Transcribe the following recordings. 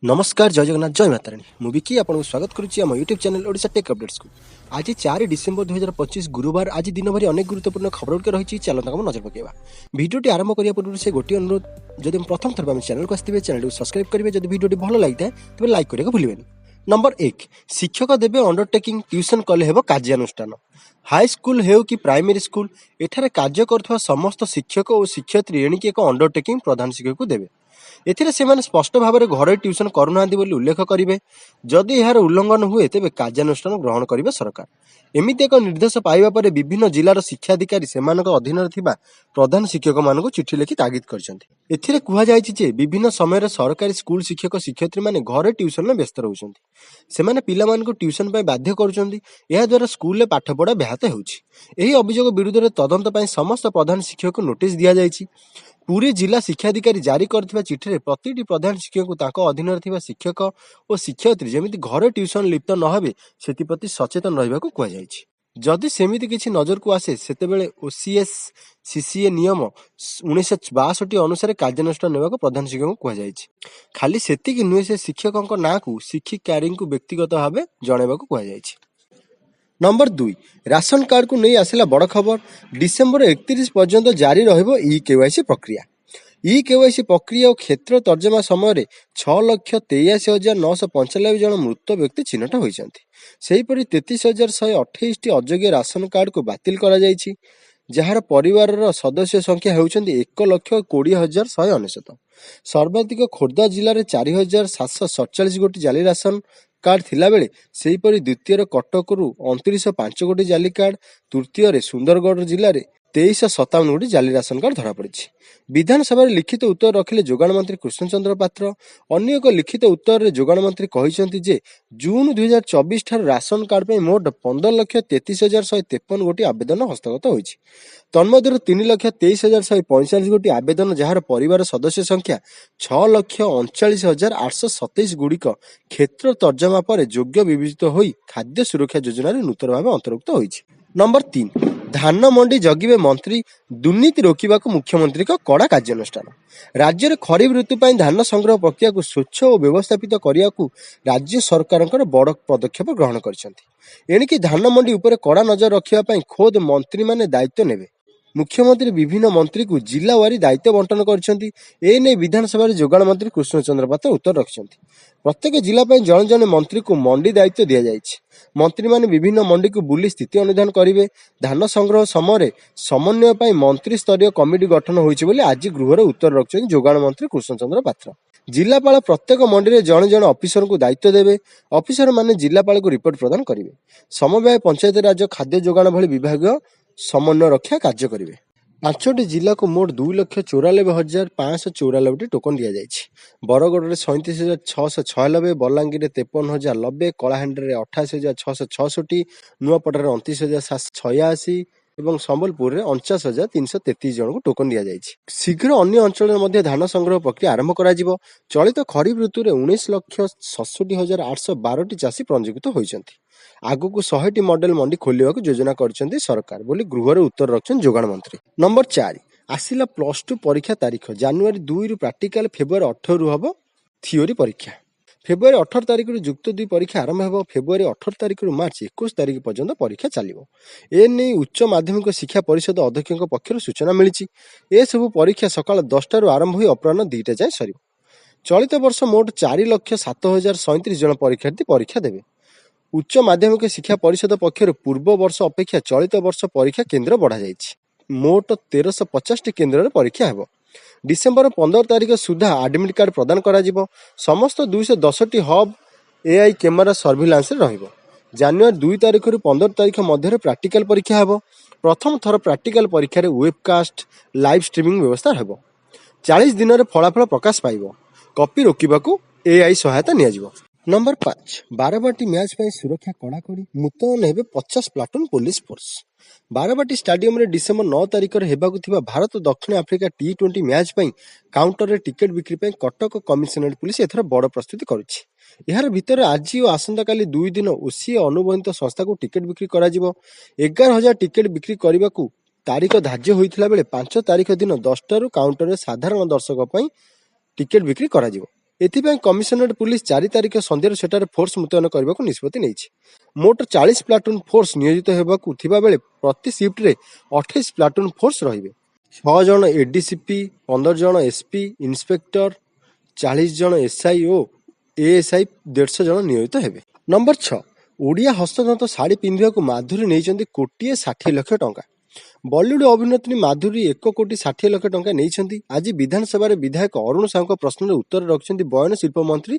नमस्कार जय जगन्नाथ जय माताराणी मु विकी आपको स्वागत करुच्ची आम YouTube channel Odisha tech updates को। आज 4 डिसेम्बर 2025 गुरुवार आज दिन भर अनेक गुरुत्वपूर्ण खबर गुड़िक रही चलता नजर पकेवा। भिडियोटी आरंभ करने पूर्व से गोटे अनुरोध जब प्रथम थर आम चैनल को आसते चैनल को सब्सक्राइब करेंगे। जब भिडियोटी भल लगी है तेज लाइक करने भूलें। नंबर 1 शिक्षक देवे अंडरटेकिंग ट्यूशन कले हेब कार्यानुष्ठान। हाई स्कूल हेउ कि प्राइमरी स्कूल एठारे कार्य करुवा समस्त शिक्षक और शिक्षयित्री एणिकी एक अंडरटेकिंग प्रधान शिक्षक को देवे। एथिरे सेमाने स्पष्ट भाव में घर ट्यूशन करूना उल्लेख करेंगे। जदि यार उल्लंघन हुए तेज कार्यानुष्ठान ग्रहण करेंगे सरकार। एमती एक निर्देश पाइबा पर विभिन्न जिलार शिक्षाधिकारी सेमानक अधीन थिबा प्रधान शिक्षक मानक चिठी लिखि तागिद करछन्ति। एथिरे कुहा जायछि जे विभिन्न समय सरकारी स्कूल शिक्षक शिक्षयित्री माने घरे ट्यूशन में व्यस्त रहउछन्ति। सेमाने पिलामानकु ट्यूशन पय बाध्य करूछन्ति। एहा द्वारा स्कूल ले पाठ पढ़ा व्याहत हेउछि। एही अभियोग विरुद्ध रे तदंत पय समस्त प्रधान शिक्षक को नोटिस दिया जायछि। पूरी जिला शिक्षाधिकारी जारी करथिबा चिठी रे प्रतिटी प्रधान शिक्षक को ताको अधीन थिबा शिक्षक और शिक्षयित्री जेमिति घरे ट्यूशन लिप्त न हेबे सेतिप्रति सचेतन रहिबाकु कुहा जायछि। जदि सेमिति किछि नजर को आसे सेतेबेले ओसीएस सीसीए नियम 1962 अनुसार कार्यानुष्ठान नेबाकु प्रधान शिक्षक को कुहा जायछि। खाली सेतिकि नुहे से शिक्षकक ना को शिक्षिकारी को व्यक्तिगत भावे जणेबाकु कुहा जायछि। नंबर 2 राशन कार्ड को नहीं आसला बड़ खबर। डिसेम्बर 31 पर्यंत जारी रहिबो ई केवाईसी प्रक्रिया। ई केवाईसी प्रक्रिया और क्षेत्र तर्जमा समय 6,83,995 जन मृत व्यक्ति चिन्हट होइछन्ति। सेहीपरि 33,128 अयोग्य राशन कार्ड को बातिल करा जायछि। जार परिवार सदस्य संख्या हेउछन्ति 1,20,199। सर्वाधिक खोर्धा जिले में 4,747 गोटी जाली राशन कार्ड थिला बेले सेहीपरि द्वितीय कटकरू 2905 गोटी जाली कार्ड, तृतीय सुंदरगढ़ जिले में 2357 गोटी जाली राशन कार्ड धरा पड़ी। विधानसभा लिखित उत्तर रखिले जोगाण मंत्री कृष्णचंद्र पात्र। अन्य एक लिखित उत्तर में जोगाण मंत्री कहिसेंति जे जून 2024 ठार राशन कार्ड पे मोट 15,33,153 गोटी आवेदन हस्तगत होइछि। तन्मध्यरु 3,23,145 गोटी आवेदन जार परिवार सदस्य संख्या 6,39,827 गुड़िक क्षेत्र तर्जमा पर योग्य विवेचित होई खाद्य सुरक्षा योजना नूतन भाव अंतर्भुक्त होइछि। नंबर 3 धान मंडी जगिबे मंत्री दुर्नीति रोकवाक मुख्यमंत्री का कड़ा कार्यानुष्ठान। राज्य में खरीफ ऋतु पर धान संग्रह प्रक्रिया को स्वच्छ और व्यवस्थापित करने को राज्य सरकार बड़ पदक्षेप ग्रहण करछन्ति। एणिकी धान मंडी उपर कड़ा नजर रखा खोद मंत्री माने दायित्व नेबे। मुख्यमंत्री विभिन्न मंत्री को जिलावारी दायित्व बंटन करछन्ति। एने विधानसभा जोगाण मंत्री कृष्णचंद्र पात्र उत्तर रखिछन्ति। प्रत्येक जिला जन जन मंत्री को मंडी दायित्व दिया जायछि। मंत्री माने विभिन्न मंडी को बुली स्थिति अनुधान करेंगे। धान संग्रह समय समन्वय पर मंत्री स्तरीय कमिटी गठन होइछि बोली आज गृहर उत्तर रखिछन्ति जोगाण मंत्री कृष्णचंद्र पात्र। जिलापाल प्रत्येक मंडी में जन जन अफिसर को दायित्व देवे। अफिसर माने जिलापाल को रिपोर्ट प्रदान करेंगे। समवाय पंचायत राज खाद्य जोगाण भली विभाग समन्वय रक्षा कार्य करेंगे। 5टी जिला को मोट 2,94,594 टोकन दि जाएगी। बरगढ़ में 37,696, बलांगीर 53,090, कलाहांडी में 28,666, नुआपड़ा 29,786 और संबलपुर में 49,333 जन को टोकन दि जाएगी। शीघ्र अन्य अंचल में धान संग्रह प्रक्रिया आरंभ करा जिवो। चलित खरीफ ऋतु में 19,67,812 चाषी पंजीकृत होइछन्ति। आगु 100टी मॉडल मंडी खोलिया योजना करछन्ति सरकार बोली गृहर उत्तर रखछन जोगाण मंत्री। नंबर 4 आसिला +2 परीक्षा तारीख जनवरी 2 रु प्रैक्टिकल, फेब्रुआरी 18 रु हबो थियोरी परीक्षा। फेब्रुआरी 18 तारीख रु युक्त 2 परीक्षा आरंभ हेबो। फेब्रुआरी 18 तारीख रु मार्च 21 तारीख पर्यंत परीक्षा चलिबो। ए नै उच्च माध्यमिक शिक्षा परिषद अध्यक्षक पक्षर सूचना मिलिछि। ए सब परीक्षा सकाळ 10 रु आरंभ होई अपराह्न 2टा जाय सरिबो। चलित वर्ष मोट 4,07,037 जन परीक्षार्थी परीक्षा देबे। उच्च माध्यमिक शिक्षा परिषद पक्षर पूर्व वर्ष अपेक्षा चलित वर्ष परीक्षा केन्द्र बढ़ा जायछि। मोट 1,350 केन्द्र परीक्षा हेबो। डिसेम्बर 15 तारीख सुधा एडमिट कार्ड प्रदान करा जिवो। समस्त 210टी हब एआई कैमेरा सर्विलांस रहिबो। जनवरी 2 तारीख रु 15 तारीख मध्य प्रैक्टिकल परीक्षा हेबो। प्रथम थर प्रैक्टिकल परीक्षा रे वेबकास्ट लाइव स्ट्रीमिंग व्यवस्था हेबो। 40 दिन रे फलाफल प्रकाश पाइबो। कॉपी रोकिबाकू एआई सहायता निया जिवो। नंबर 5 बारवाटी मैच पर सुरक्षा कड़ाकड़ी मुतयन हेबे 50 platoon police force. Barabati stadium रे डिसेम्बर 9 तारीख हेबाकु थिबा भारत दक्षिण आफ्रिका T20 मैच पर काउंटर रे टिकेट बिक्री पर कटक कमिशनरेट पुलिस एथर बड़ प्रस्तुति करुछि। यार भितर आज और आसंता काली 2 दिन ओसीए अनुबंधित संस्था को टिकेट बिक्री करा जिवो। 11,000 टिकेट बिक्री करने तारीख धार्य होइथिला बेले 5 तारीख दिन 10 रु काउंटर रे साधारण दर्शक पई टिकेट बिक्री करा जिवो। एथिपाई कमिशनरेट पुलिस 4 तारिख संध्यार सेठारे फोर्स मुतयन करने निष्पत्ति नेइछि। मोट 40 प्लाटून फोर्स नियोजित हेबाकु थिबा बेले प्रति शिफ्ट रे 28 प्लाटून फोर्स रहिबे। 6 जन एडीसीपी, 15 जन एसपी, इन्स्पेक्टर, 40 जन एसआई और एएसआई 150 जन नियोजित हेबे। नंबर 6 ओडिया हस्ततंत्र शाढ़ी पिंधिबाकु माधुरी नेइछन्ति 1,60 लाख टंका। बॉलीवुड अभिनेत्री माधुरी 1,60 लाख टंका नेइछन्ति। आज विधानसभा विधायक अरुण साहू प्रश्न उत्तर रखिछन्ति बयन शिल्प मंत्री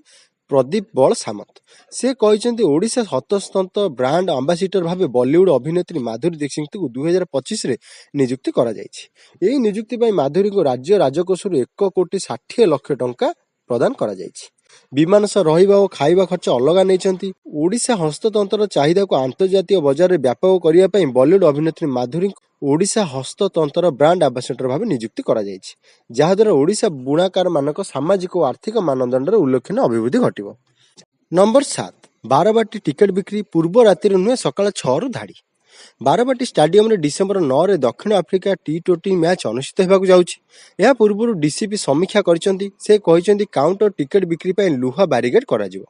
प्रदीप बल सामंत। से कहिछन्ति ओडिशा हस्ततंत्र ब्रांड आंबासिडर भावे बॉलीवुड अभिनेत्री माधुरी दीक्षित को 2025 रे नियुक्ति करा जायछि। एही नियुक्ति पई माधुरी को राज्य राजकोष 1,60 लाख टंका प्रदान करा जायछि। विमान सह रहिबा और खाइबा खर्च अलगा नेइछन्ति। ओडिशा हस्ततंत्र चाहिदा को अंतर्जातीय बजार में व्यापक करिया पई बॉलीवुड अभिनेत्री माधुरी ओडिशा हस्ततंत्र ब्रांड आंबासिडर भाव नियुक्ति करा जायछि, जहा द्वारा ओडिशा बुणाकार मानक सामाजिक और आर्थिक मानदंड उल्लेखनीय अभिवृद्धि घटिबो। नंबर 7 बारबाटी टिकेट बिक्री पूर्व राति नुहे सकाळ 6 रु धाड़ी। बारबाटी स्टाडियम रे डिसेंबर 9 रे दक्षिण आफ्रिका टी20 मैच अनुष्ठित हेबाकु जाउछि। या पूर्व डीसीपी समीक्षा करिसंती। से कहिसंती काउंटर टिकेट बिक्री पई लुहा बैरिकेड करा जिवो।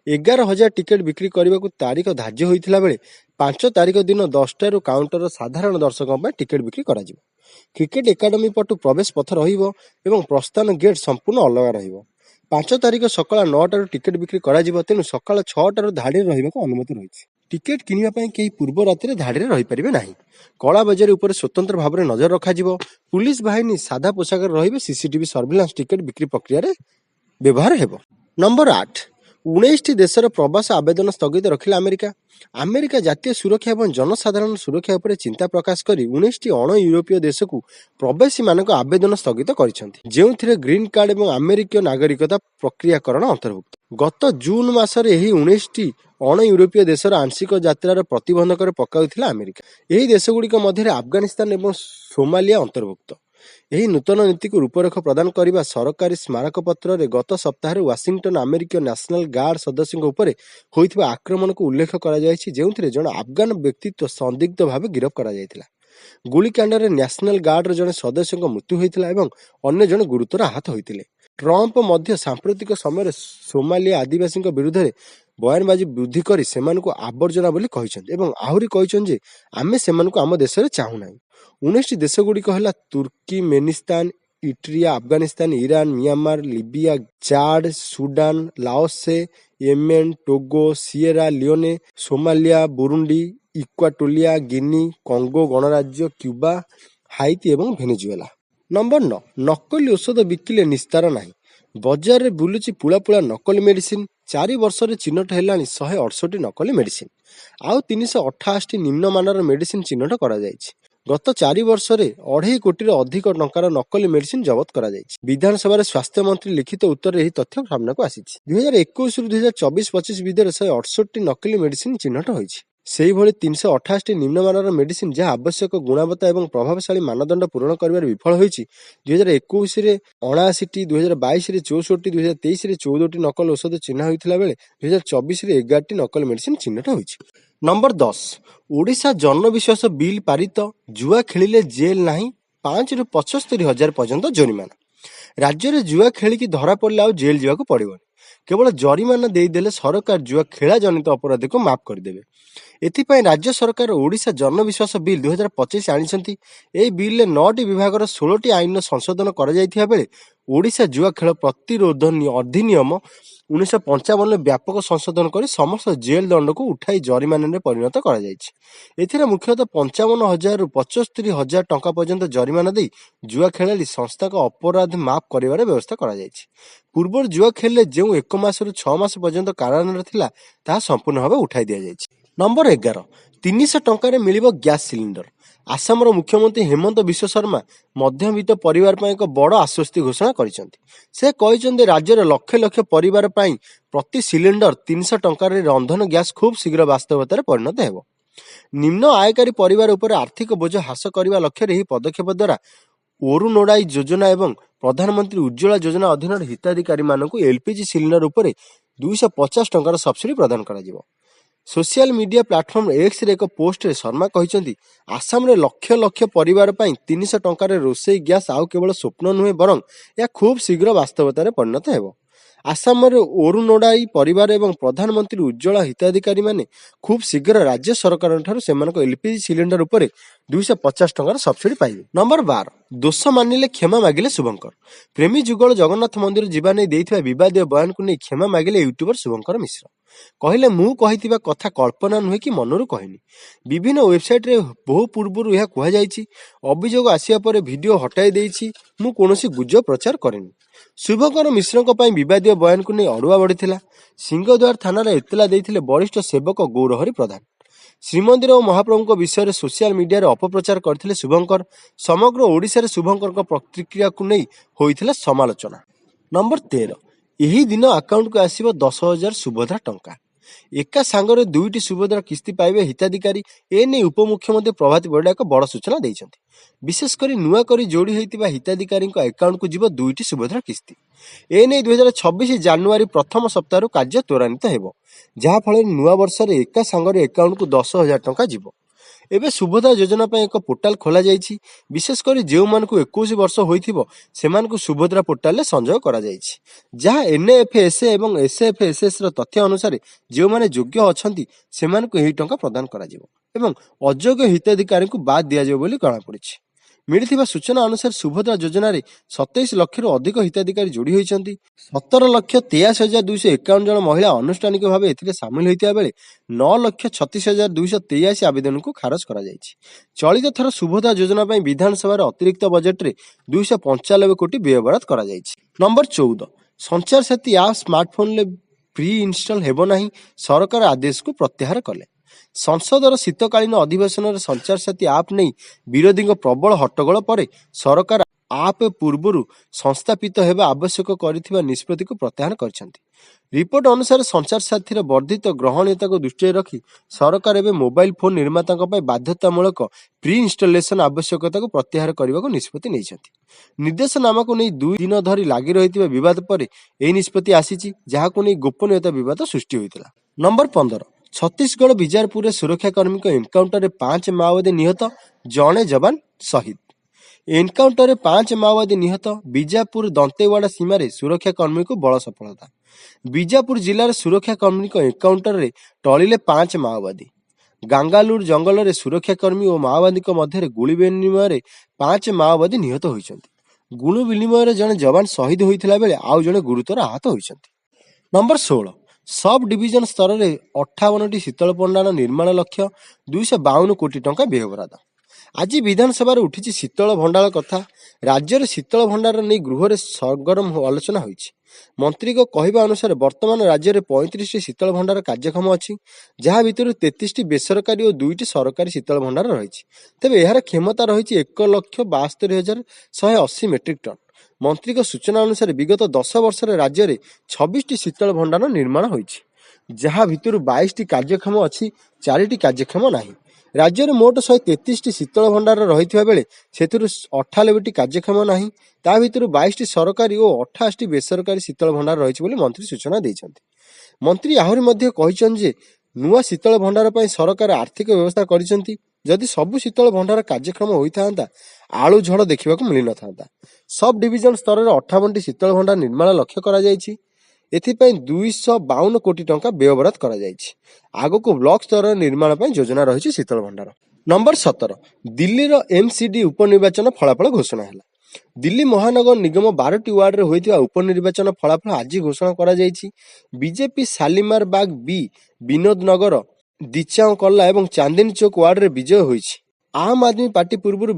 11,000 टिकेट बिक्री करने तारीख धार्य होता बेले 5 तारीख दिन 10 रु काउंटर साधारण दर्शकों पर टिकेट बिक्री करा जिवो। क्रिकेट एकाडेमी पटु प्रवेश पथ रहिबो एवं प्रस्थान गेट संपूर्ण अलग रहिबो। 5 तारीख सकाळ 9 टिकेट बिक्री करा जिवो, तेनु सकाळ 6 धाड़ी रहिबाकु अनुमति रहिछि। टिकेट किनिबा पई केही पूर्व राति धाड़ी रहि परिबे नाही। कला बजार उपर स्वतंत्र भाव में नजर रखा जिवो। पुलिस बाहिनी सादा पोशाक रहिबे। सीसीटीवी सर्विलांस टिकेट बिक्री प्रक्रिया रे व्यवहार हेबो। नंबर 8 19 देशर प्रवास आवेदन स्थगित रखिला अमेरिका। अमेरिका जातीय सुरक्षा और जनसाधारण सुरक्षा उपर चिंता प्रकाश करी 19 अण यूरोपीय देश को प्रवासी मानक आवेदन स्थगित करिसेंति, जेउथिरे ग्रीन कार्ड और अमेरिकीय नागरिकता प्रक्रियाकरण अंतर्भुक्त। गत जून मासरे एही 19 अण यूरोपीय देशर आंशिक यात्रार प्रतिबंधक पकाउथिला अमेरिका। एही देशगुड़िक मध्य अफगानिस्तान और सोमालिया अंतर्भुक्त। यही नूतन नीति को रूपरेख प्रदान करने सरकारी स्मारक पत्र रे गत सप्ताह वाशिंगटन अमेरिकन नेशनल गार्ड सदस्यों उपर होइथिबा आक्रमण को उल्लेख करा जायछि, जेउथिरे जण अफगान व्यक्तित्व संदिग्ध भाव गिरफ करा जायतिला। गुलिकांड रे नेशनल गार्ड जड़े सदस्य मृत्यु होइतिला एवं अन्य जण गुरुतर आहत होइतिले। ट्रंप मध्य सांप्रतिक समय सोमालिया आदिवासी विरुद्ध में बयानबाजी वृद्धि कर सेमानकु आवर्जना बोली कहिसंति एवं आहुरी कहिसंति जे आमे सेमानकु आम देश रे चाहू नाही। 19 देशगुड़िक है Turkmenistan, Eritrea, Afghanistan, Iran, Myanmar, Libya, Chad, Sudan, Laos, Yemen, Togo, Sierra Leone, Somalia, Burundi, Equatorial Guinea, Congo गणराज्य, क्यूबा, हाइती एवं वेनेजुएला। नंबर 9 नकली औषध बिकिले निस्तार नाही। बजार रे बुलुची पुला पुला नकली मेडिसिन। 4 वर्ष चिन्हट है 168 नकली मेडिसिन आउ 388 निम्नमानर मेडिसिन चिन्हट करा जायछि। गत 4 वर्ष 2.5 कोटी अधिक टंकार नकली मेडिसिन जबत करा जायछि। विधानसभा स्वास्थ्य मंत्री लिखित उत्तर यही तथ्य सामना को आसीछि। 2021 रु 2024-25 विधि 168 नकली मेडिसिन चिन्हट होइछि। सेही भली 388 निम्नमानर मेडिसिन जहाँ आवश्यक गुणवत्ता एवं प्रभावशाली मानदंड पूरण कर विफल होइछि। 2021 रे 79, 2022 रे 64, 2023 रे 14 नकल औषध चिन्ह होइथिला बेले 2024 रे 11 नकल मेडिसिन चिन्हट होइछि। नंबर 10 ओडिशा जनविश्वास बिल पारित। जुआ खेलिले जेल नाही, 5 रु 75,000 पर्यंत जरिमाना। राज्य में जुआ खेलिकी धरा पड़े आ जेल जावाक पड़िबनी। केवल जरिमाना देदेले सरकार जुआ खेला जनित अपराध को माफ करदेवे। एथिपाई राज्य सरकार ओडिशा जनविश्वास बिल 2025 आनिसंती। एही बिल 9टी विभागर 16टी आईन संशोधन करा जायथिबा बेले ओडिशा जुआ खेल प्रतिरोध अधिनियम 1955 व्यापक संशोधन कर समस्त जेल दंड को उठाई जरिमाना में परिणत करा जायछि। एथिरे मुख्यतः 55,000 रु 75,000 टंका पर्यंत जरिमाना दे जुआ खेलाड़ी संस्था का अपराध माफ करिवार व्यवस्था करा जायछि। पूर्व जुआ खेलले जो 1 मास रु 6 मास पर्यंत कारागार थिला ताहा संपूर्ण भाव उठाई दिया जायछि। नंबर 11 300 टंका मिलिबो गैस सिलिंडर। आसामर मुख्यमंत्री हेमंत विश्व शर्मा मध्यवित्त परिवार पर एक बड़ आश्वस्ति घोषणा करिसेंति। से कहिसेंति राज्यर लक्ष लक्ष परिवार पर प्रति सिलिंडर 300 टंका रंधन गैस खूब शीघ्र वास्तवतार परिणत हेबो। निम्न आयकारी परिवार उपर आर्थिक बोझ ह्रास करने लक्ष्य यह पदक्षेप द्वारा ओरुनोडाई योजना एवं प्रधानमंत्री उज्ज्वला योजना अधीन हिताधिकारी मानक एलपीजी सिलिंडर उपर 250 टंकार सब्सिडी प्रदान करा जिवो। Social media platform X ray एक पोस्ट रे शर्मा कहिसेंति आसाम रे लक्ष लक्ष परिवार पई 300 टंकार रोषेई गैस आउ केवल स्वप्न नुहे बरं या खूब शीघ्र वास्तवतार परिणत हेबो। ଆସାମରେ ଓରୁନୋଡାଇ ପରିବାର ଏବଂ ପ୍ରଧାନମନ୍ତ୍ରୀ ଉଜ୍ଜ୍ୱଳା ହିତାଧିକାରୀମାନେ ଖୁବ୍ ଶୀଘ୍ର ରାଜ୍ୟ ସରକାରଙ୍କଠାରୁ ସେମାନଙ୍କ ଏଲ୍‌ପିଜି ସିଲିଣ୍ଡର ଉପରେ 250 ଟଙ୍କାର ସବସିଡି ପାଇବେ। ନମ୍ବର 12 ଦୋଷ ମାନିଲେ କ୍ଷମା ମାଗିଲେ ଶୁଭଙ୍କର। ପ୍ରେମୀ ଯୁଗଳ ଜଗନ୍ନାଥ ମନ୍ଦିର ଯିବା ନେଇ ଦେଇଥିବା ବିବାଦୀୟ ବୟାନକୁ ନେଇ କ୍ଷମା ମାଗିଲେ ୟୁଟ୍ୟୁବର ଶୁଭଙ୍କର ମିଶ୍ର। କହିଲେ, ମୁଁ କହିଥିବା କଥା କଳ୍ପନା ନୁହେଁ କି ମନରୁ କହିନି। ବିଭିନ୍ନ ୱେବସାଇଟରେ ବହୁ ପୂର୍ବରୁ ଏହା କୁହାଯାଇଛି। ଅଭିଯୋଗ ଆସିବା ପରେ ଭିଡିଓ ହଟାଇ ଦେଇଛି। ମୁଁ କୌଣସି ଗୁଜବ ପ୍ରଚାର କରିନି। ଶୁଭଙ୍କର ମିଶ୍ରଙ୍କ ପାଇଁ ବିବାଦୀୟ ବୟାନକୁ ନେଇ ଅଡୁଆ ବଢିଥିଲା। ସିଂହଦ୍ୱାର ଥାନାରେ ଏତଲା ଦେଇଥିଲେ ବରିଷ୍ଠ ସେବକ ଗୌରହରି ପ୍ରଧାନ। ଶ୍ରୀମନ୍ଦିର ଓ ମହାପ୍ରଭୁଙ୍କ ବିଷୟରେ ସୋସିଆଲ ମିଡିଆରେ ଅପପ୍ରଚାର କରିଥିଲେ ଶୁଭଙ୍କର। ସମଗ୍ର ଓଡ଼ିଶାରେ ଶୁଭଙ୍କରଙ୍କ ପ୍ରତିକ୍ରିୟାକୁ ନେଇ ହୋଇଥିଲା ସମାଲୋଚନା। ନମ୍ବର 13 ଏହି ଦିନ ଆକାଉଣ୍ଟକୁ ଆସିବ 10,000 ସୁଭଦ୍ରା ଟଙ୍କା। ଏକା ସାଙ୍ଗରେ 2ଟି ସୁଭଦ୍ରା କିସ୍ତି ପାଇବେ ହିତାଧିକାରୀ। ଏନେଇ ଉପମୁଖ୍ୟମନ୍ତ୍ରୀ ପ୍ରଭାତୀ ପରିଡା ଏକ ବଡ଼ ସୂଚନା ଦେଇଛନ୍ତି। ବିଶେଷ କରି ନୂଆ କରି ଯୋଡ଼ି ହୋଇଥିବା ହିତାଧିକାରୀଙ୍କ ଆକାଉଣ୍ଟକୁ ଯିବ 2ଟି ସୁଭଦ୍ରା କିସ୍ତି। ଏନେଇ 2026 ଜାନୁଆରୀ ପ୍ରଥମ ସପ୍ତାହରୁ କାର୍ଯ୍ୟ ତ୍ୱରାନ୍ୱିତ ହେବ, ଯାହାଫଳରେ ନୂଆ ବର୍ଷରେ ଏକା ସାଙ୍ଗରେ ଆକାଉଣ୍ଟକୁ 10,000 ଟଙ୍କା ଯିବ। ଏବେ ସୁଭଦ୍ରା ଯୋଜନା ପାଇଁ ଏକ ପୋର୍ଟାଲ ଖୋଲାଯାଇଛି। ବିଶେଷ କରି ଯେଉଁମାନଙ୍କୁ 21 ବର୍ଷ ହୋଇଥିବ ସେମାନଙ୍କୁ ସୁଭଦ୍ରା ପୋର୍ଟାଲରେ ସଂଯୋଗ କରାଯାଇଛି, ଯାହା ଏନ୍ଏଫ୍ଏସ୍ଏ ଏବଂ ଏସ୍ଏଫ୍ଏସ୍ଏସ୍ର ତଥ୍ୟ ଅନୁସାରେ ଯେଉଁମାନେ ଯୋଗ୍ୟ ଅଛନ୍ତି ସେମାନଙ୍କୁ ଏହି ଟଙ୍କା ପ୍ରଦାନ କରାଯିବ ଏବଂ ଅଯୋଗ୍ୟ ହିତାଧିକାରୀଙ୍କୁ ବାଦ୍ ଦିଆଯିବ ବୋଲି ଜଣାପଡ଼ିଛି। ମିଳିଥିବା ସୂଚନା ଅନୁସାରେ ସୁଭଦ୍ରା ଯୋଜନାରେ 27 ଲକ୍ଷରୁ ଅଧିକ ହିତାଧିକାରୀ ଯୋଡ଼ି ହୋଇଛନ୍ତି। 17,83,251 ଜଣ ମହିଳା ଆନୁଷ୍ଠାନିକ ଭାବେ ଏଥିରେ ସାମିଲ ହୋଇଥିବା ବେଳେ 9,36,283 ଆବେଦନକୁ ଖାରଜ କରାଯାଇଛି। ଚଳିତ ଥର ସୁଭଦ୍ରା ଯୋଜନା ପାଇଁ ବିଧାନସଭାର ଅତିରିକ୍ତ ବଜେଟରେ 295 କୋଟି ବ୍ୟୟବରାଦ କରାଯାଇଛି। ନମ୍ବର 14 ସଞ୍ଚାର ସାଥୀ ଆପ୍ ସ୍ମାର୍ଟଫୋନରେ ପ୍ରି ଇନଷ୍ଟଲ ହେବ ନାହିଁ, ସରକାର ଆଦେଶକୁ ପ୍ରତ୍ୟାହାର କଲେ। ସଂସଦର ଶୀତକାଳୀନ ଅଧିବେଶନରେ ସଞ୍ଚାର ସାଥୀ ଆପ୍ ନେଇ ବିରୋଧୀଙ୍କ ପ୍ରବଳ ହଟ୍ଟଗୋଳ ପରେ ସରକାର ଆପ୍ ପୂର୍ବରୁ ସଂସ୍ଥାପିତ ହେବା ଆବଶ୍ୟକ କରିଥିବା ନିଷ୍ପତ୍ତିକୁ ପ୍ରତ୍ୟାହାର କରିଛନ୍ତି। ରିପୋର୍ଟ ଅନୁସାରେ ସଞ୍ଚାର ସାଥୀର ବର୍ଦ୍ଧିତ ଗ୍ରହଣୀୟତାକୁ ଦୃଷ୍ଟିରେ ରଖି ସରକାର ଏବେ ମୋବାଇଲ ଫୋନ ନିର୍ମାତାଙ୍କ ପାଇଁ ବାଧ୍ୟତାମୂଳକ ପ୍ରି ଇନଷ୍ଟଲେସନ ଆବଶ୍ୟକତାକୁ ପ୍ରତ୍ୟାହାର କରିବାକୁ ନିଷ୍ପତ୍ତି ନେଇଛନ୍ତି। ନିର୍ଦ୍ଦେଶନାମାକୁ ନେଇ 2 ଦିନ ଧରି ଲାଗି ରହିଥିବା ବିବାଦ ପରେ ଏହି ନିଷ୍ପତ୍ତି ଆସିଛି, ଯାହାକୁ ନେଇ ଗୋପନୀୟତା ବିବାଦ ସୃଷ୍ଟି ହୋଇଥିଲା। ନମ୍ବର 15 ଛତିଶଗଡ଼ ବିଜାରପୁରରେ ସୁରକ୍ଷାକର୍ମୀଙ୍କ ଏନକାଉଣ୍ଟରରେ 5 ମାଓବାଦୀ ନିହତ, ଜଣେ ଯବାନ ଶହୀଦ। ଏନକାଉଣ୍ଟରରେ 5 ମାଓବାଦୀ ନିହତ। ବିଜାପୁର ଦନ୍ତେୱାଡା ସୀମାରେ ସୁରକ୍ଷାକର୍ମୀଙ୍କୁ ବଳ ସଫଳତା। ବିଜାପୁର ଜିଲ୍ଲାରେ ସୁରକ୍ଷାକର୍ମୀଙ୍କ ଏନକାଉଣ୍ଟରରେ ଟଳିଲେ 5 ମାଓବାଦୀ। ଗାଙ୍ଗାଲୁର ଜଙ୍ଗଲରେ ସୁରକ୍ଷାକର୍ମୀ ଓ ମାଓବାଦୀଙ୍କ ମଧ୍ୟରେ ଗୁଳି ବିନିମୟରେ 5 ମାଓବାଦୀ ନିହତ ହୋଇଛନ୍ତି। ଗୁଳି ବିନିମୟରେ ଜଣେ ଯବାନ ଶହୀଦ ହୋଇଥିଲା ବେଳେ ଆଉ ଜଣେ ଗୁରୁତର ଆହତ ହୋଇଛନ୍ତି। ନମ୍ବର 16 ସବ୍ ଡିଭିଜନ ସ୍ତରରେ 58ଟି ଶୀତଳ ଭଣ୍ଡାର ନିର୍ମାଣ ଲକ୍ଷ୍ୟ, 252 କୋଟି ଟଙ୍କା ବ୍ୟୟବରାଦ। ଆଜି ବିଧାନସଭାରେ ଉଠିଛି ଶୀତଳ ଭଣ୍ଡାର କଥା। ରାଜ୍ୟରେ ଶୀତଳ ଭଣ୍ଡାର ନେଇ ଗୃହରେ ସରଗରମ ଆଲୋଚନା ହୋଇଛି। ମନ୍ତ୍ରୀଙ୍କ କହିବା ଅନୁସାରେ ବର୍ତ୍ତମାନ ରାଜ୍ୟରେ 35ଟି ଶୀତଳ ଭଣ୍ଡାର କାର୍ଯ୍ୟକ୍ଷମ ଅଛି, ଯାହା ଭିତରୁ 33ଟି ବେସରକାରୀ ଓ 2ଟି ସରକାରୀ ଶୀତଳ ଭଣ୍ଡାର ରହିଛି। ତେବେ ଏହାର କ୍ଷମତା ରହିଛି 1,72,180 ମେଟ୍ରିକ ଟନ୍। ମନ୍ତ୍ରୀଙ୍କ ସୂଚନା ଅନୁସାରେ ବିଗତ 10 ବର୍ଷରେ ରାଜ୍ୟରେ 26ଟି ଶୀତଳ ଭଣ୍ଡାର ନିର୍ମାଣ ହୋଇଛି, ଯାହା ଭିତରୁ 22ଟି କାର୍ଯ୍ୟକ୍ଷମ ଅଛି, 4ଟି କାର୍ଯ୍ୟକ୍ଷମ ନାହିଁ। ରାଜ୍ୟରେ ମୋଟ 133ଟି ଶୀତଳ ଭଣ୍ଡାର ରହିଥିବା ବେଳେ ସେଥିରୁ 98ଟି କାର୍ଯ୍ୟକ୍ଷମ ନାହିଁ। ତା ଭିତରୁ 22ଟି ସରକାରୀ ଓ 28ଟି ବେସରକାରୀ ଶୀତଳ ଭଣ୍ଡାର ରହିଛି ବୋଲି ମନ୍ତ୍ରୀ ସୂଚନା ଦେଇଛନ୍ତି। ମନ୍ତ୍ରୀ ଆହୁରି ମଧ୍ୟ କହିଛନ୍ତି ଯେ ନୂଆ ଶୀତଳ ଭଣ୍ଡାର ପାଇଁ ସରକାର ଆର୍ଥିକ ବ୍ୟବସ୍ଥା କରିଛନ୍ତି। ଯଦି ସବୁ ଶୀତଳ ଭଣ୍ଡାର କାର୍ଯ୍ୟକ୍ଷମ ହୋଇଥାନ୍ତା, ଆଳୁ ଝଡ଼ ଦେଖିବାକୁ ମିଳିନଥାନ୍ତା। ସବ୍ ଡିଭିଜନ ସ୍ତରରେ 58ଟି ଶୀତଳ ଭଣ୍ଡାର ନିର୍ମାଣ ଲକ୍ଷ୍ୟ କରାଯାଇଛି। ଏଥିପାଇଁ 252 କୋଟି ଟଙ୍କା ବ୍ୟୟବରାଦ କରାଯାଇଛି। ଆଗକୁ ବ୍ଲକ ସ୍ତରରେ ନିର୍ମାଣ ପାଇଁ ଯୋଜନା ରହିଛି ଶୀତଳ ଭଣ୍ଡାର। ନମ୍ବର 17 ଦିଲ୍ଲୀର ଏମସିଡି ଉପନିର୍ବାଚନ ଫଳାଫଳ ଘୋଷଣା ହେଲା। ଦିଲ୍ଲୀ ମହାନଗର ନିଗମ 12ଟି ୱାର୍ଡରେ ହୋଇଥିବା ଉପନିର୍ବାଚନ ଫଳାଫଳ ଆଜି ଘୋଷଣା କରାଯାଇଛି। ବିଜେପି ଶାଲିମାର ବାଗ ବି, ବିନୋଦ ନଗର, ଦିଚାଓ କଲ୍ଲା ଏବଂ ଚାନ୍ଦିନୀ ଚୌକ ୱାର୍ଡରେ ବିଜୟ ହୋଇଛି। ଆମ୍ ଆଦମୀ ପାର୍ଟି ପୂର୍ବରୁ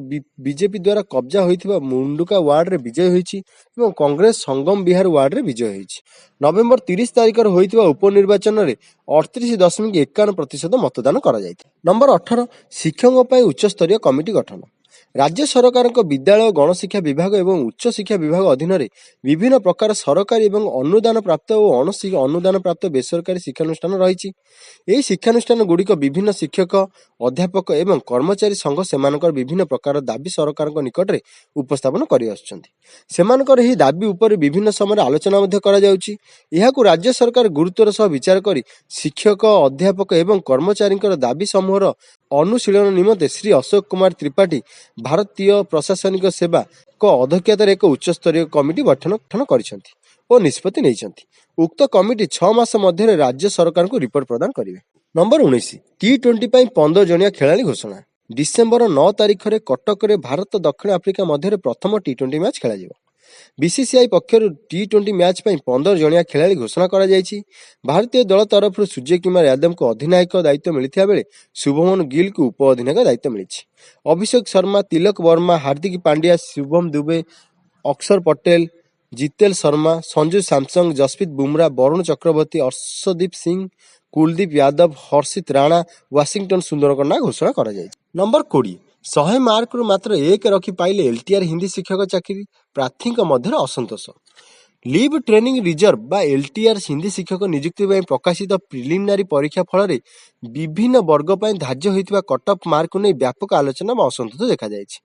ବିଜେପି ଦ୍ୱାରା କବ୍ଜା ହୋଇଥିବା ମୁଣ୍ଡୁକା ୱାର୍ଡରେ ବିଜୟ ହୋଇଛି ଏବଂ କଂଗ୍ରେସ ସଙ୍ଗମ ବିହାର ୱାର୍ଡରେ ବିଜୟ ହୋଇଛି। ନଭେମ୍ବର 30 ତାରିଖରେ ହୋଇଥିବା ଉପନିର୍ବାଚନରେ 38.51% ମତଦାନ କରାଯାଇଥିଲା। ନମ୍ବର 18 ଶିକ୍ଷକଙ୍କ ପାଇଁ ଉଚ୍ଚସ୍ତରୀୟ କମିଟି ଗଠନ। ରାଜ୍ୟ ସରକାରଙ୍କ ବିଦ୍ୟାଳୟ, ଗଣଶିକ୍ଷା ବିଭାଗ ଏବଂ ଉଚ୍ଚଶିକ୍ଷା ବିଭାଗ ଅଧୀନରେ ବିଭିନ୍ନ ପ୍ରକାର ସରକାରୀ ଏବଂ ଅନୁଦାନ ପ୍ରାପ୍ତ ଓ ଅନୁଦାନ ପ୍ରାପ୍ତ ବେସରକାରୀ ଶିକ୍ଷାନୁଷ୍ଠାନ ରହିଛି। ଏହି ଶିକ୍ଷାନୁଷ୍ଠାନ ଗୁଡ଼ିକ ବିଭିନ୍ନ ଶିକ୍ଷକ, ଅଧ୍ୟାପକ ଏବଂ କର୍ମଚାରୀ ସଂଘ ସେମାନଙ୍କର ବିଭିନ୍ନ ପ୍ରକାର ଦାବି ସରକାରଙ୍କ ନିକଟରେ ଉପସ୍ଥାପନ କରିଆସୁଛନ୍ତି। ସେମାନଙ୍କର ଏହି ଦାବି ଉପରେ ବିଭିନ୍ନ ସମୟରେ ଆଲୋଚନା ମଧ୍ୟ କରାଯାଉଛି। ଏହାକୁ ରାଜ୍ୟ ସରକାର ଗୁରୁତ୍ୱର ସହ ବିଚାର କରି ଶିକ୍ଷକ, ଅଧ୍ୟାପକ ଏବଂ କର୍ମଚାରୀଙ୍କର ଦାବି ସମୂହର ଅନୁଶୀଳନ ନିମନ୍ତେ ଶ୍ରୀ ଅଶୋକ କୁମାର ତ୍ରିପାଠୀ ଭାରତୀୟ ପ୍ରଶାସନିକ ସେବା ଙ୍କ ଅଧ୍ୟକ୍ଷତାରେ ଏକ ଉଚ୍ଚସ୍ତରୀୟ କମିଟି ଗଠନ କରିଛନ୍ତି। ଓ ନିଷ୍ପତ୍ତି ନେଇଛନ୍ତି। ଉକ୍ତ କମିଟି 6 ମାସ ମଧ୍ୟରେ ରାଜ୍ୟ ସରକାରଙ୍କୁ ରିପୋର୍ଟ ପ୍ରଦାନ କରିବେ। ନମ୍ବର 19 T20 ପାଇଁ 15 ଜଣିଆ ଖେଳାଳି ଘୋଷଣା। ଡିସେମ୍ବର 9 ତାରିଖରେ କଟକରେ ଭାରତ ଦକ୍ଷିଣ ଆଫ୍ରିକା ମଧ୍ୟରେ ପ୍ରଥମ T20 ମ୍ୟାଚ୍ ଖେଳାଯିବ। ବିସିସିଆଇ ପକ୍ଷରୁ T20 ମ୍ୟାଚ୍ ପାଇଁ 15 ଜଣିଆ ଖେଳାଳି ଘୋଷଣା କରାଯାଇଛି। ଭାରତୀୟ ଦଳ ତରଫରୁ ସୂର୍ଯ୍ୟ କୁମାର ଯାଦବଙ୍କୁ ଅଧିନାୟକ ଦାୟିତ୍ୱ ମିଳିଥିବା ବେଳେ ଶୁଭମନ ଗିଲଙ୍କୁ ଉପ ଅଧିନାୟକ ଦାୟିତ୍ୱ ମିଳିଛି। ଅଭିଷେକ ଶର୍ମା, ତିଲକ ବର୍ମା, ହାର୍ଦ୍ଦିକ ପାଣ୍ଡ୍ୟା, ଶୁଭମ ଦୁବେ, ଅକ୍ଷର ପଟେଲ, ଜିତେଲ ଶର୍ମା, ସଞ୍ଜୁ ସାମସଙ୍ଗ, ଜସପ୍ରୀତ ବୁମରା, ବରୁଣ ଚକ୍ରବର୍ତ୍ତୀ, ଅର୍ଷଦୀପ ସିଂ, କୁଲଦୀପ ଯାଦବ, ହର୍ଷିତ ରାଣା, ୱାଶିଂଟନ ସୁନ୍ଦରଙ୍କ ନାଁ ଘୋଷଣା କରାଯାଇଛି। ନମ୍ବର 20 100 ମାର୍କରୁ ମାତ୍ର 1 ରଖି ପାଇଲେ LTR ହିନ୍ଦୀ ଶିକ୍ଷକ ଚାକିରି, ପ୍ରାର୍ଥୀଙ୍କ ମଧ୍ୟରେ ଅସନ୍ତୋଷ। ଲିଭ୍ ଟ୍ରେନିଂ ରିଜର୍ଭ ବା LTR ହିନ୍ଦୀ ଶିକ୍ଷକ ନିଯୁକ୍ତି ପାଇଁ ପ୍ରକାଶିତ ପ୍ରିଲିମିନାରୀ ପରୀକ୍ଷା ଫଳରେ ବିଭିନ୍ନ ବର୍ଗ ପାଇଁ ଧାର୍ଯ୍ୟ ହୋଇଥିବା କଟ୍ଅଫ୍ ମାର୍କକୁ ନେଇ ବ୍ୟାପକ ଆଲୋଚନା ବା ଅସନ୍ତୋଷ ଦେଖାଯାଇଛି।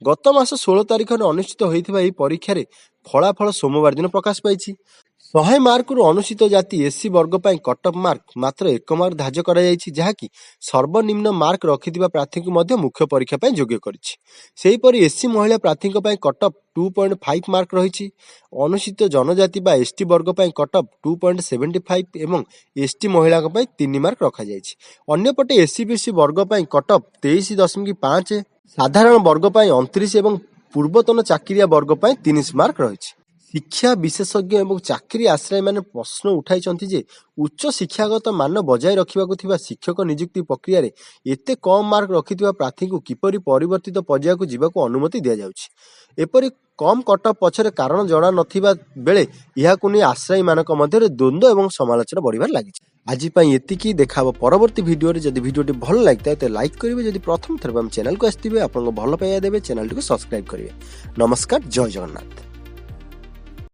ଗତ ମାସ 16 ତାରିଖରେ ଅନୁଷ୍ଠିତ ହୋଇଥିବା ଏହି ପରୀକ୍ଷାରେ ଫଳାଫଳ ସୋମବାର ଦିନ ପ୍ରକାଶ ପାଇଛି। 100 ମାର୍କରୁ ଅନୁସୂଚିତ ଜାତି SC ବର୍ଗ ପାଇଁ କଟ୍ଅଫ୍ ମାର୍କ ମାତ୍ର 1 ମାର୍କ ଧାର୍ଯ୍ୟ କରାଯାଇଛି, ଯାହାକି ସର୍ବନିମ୍ନ ମାର୍କ ରଖିଥିବା ପ୍ରାର୍ଥୀଙ୍କୁ ମଧ୍ୟ ମୁଖ୍ୟ ପରୀକ୍ଷା ପାଇଁ ଯୋଗ୍ୟ କରିଛି। ସେହିପରି SC ମହିଳା ପ୍ରାର୍ଥୀଙ୍କ ପାଇଁ କଟ୍ଅଫ୍ 2.5 ମାର୍କ ରହିଛି। ଅନୁସୂଚିତ ଜନଜାତି ବା ST ବର୍ଗ ପାଇଁ କଟ୍ଅଫ୍ 2.75 ଏବଂ ST ମହିଳାଙ୍କ ପାଇଁ 3 ମାର୍କ ରଖାଯାଇଛି। ଅନ୍ୟପଟେ SC/BC ବର୍ଗ ପାଇଁ କଟ୍ଅଫ୍ 23.5, ସାଧାରଣ ବର୍ଗ ପାଇଁ 29 ଏବଂ ପୂର୍ବତନ ଚାକିରିଆ ବର୍ଗ ପାଇଁ 30 ମାର୍କ ରହିଛି। ଶିକ୍ଷା ବିଶେଷଜ୍ଞ ଏବଂ ଚାକିରି ଆଶ୍ରୟମାନେ ପ୍ରଶ୍ନ ଉଠାଇଛନ୍ତି ଯେ ଉଚ୍ଚ ଶିକ୍ଷାଗତ ମାନ ବଜାୟ ରଖିବାକୁ ଥିବା ଶିକ୍ଷକ ନିଯୁକ୍ତି ପ୍ରକ୍ରିୟାରେ ଏତେ କମ୍ ମାର୍କ ରଖିଥିବା ପ୍ରାର୍ଥୀଙ୍କୁ କିପରି ପରିବର୍ତ୍ତିତ ପର୍ଯ୍ୟାୟକୁ ଯିବାକୁ ଅନୁମତି ଦିଆଯାଉଛି। ଏପରି କମ୍ କଟ୍ଅଫ୍ ପଛରେ କାରଣ ଜଣା ନଥିବା ବେଳେ ଏହାକୁ ନେଇ ଆଶ୍ରୟୀମାନଙ୍କ ମଧ୍ୟରେ ଦ୍ୱନ୍ଦ୍ୱ ଏବଂ ସମାଲୋଚନା ବଢ଼ିବାରେ ଲାଗିଛି। ଆଜି ପାଇଁ ଏତିକି, ଦେଖାହବ ପରବର୍ତ୍ତୀ ଭିଡ଼ିଓରେ। ଯଦି ଭିଡ଼ିଓଟି ଭଲ ଲାଗିଥାଏ ତେବେ ଲାଇକ୍ କରିବେ। ଯଦି ପ୍ରଥମ ଥର ଆମ ଚ୍ୟାନେଲକୁ ଆସିଥିବେ ଆପଣଙ୍କ ଭଲ ପାଇବା ଦେବେ, ଚ୍ୟାନେଲଟିକୁ ସବସ୍କ୍ରାଇବ୍ କରିବେ। ନମସ୍କାର, ଜୟ ଜଗନ୍ନାଥ।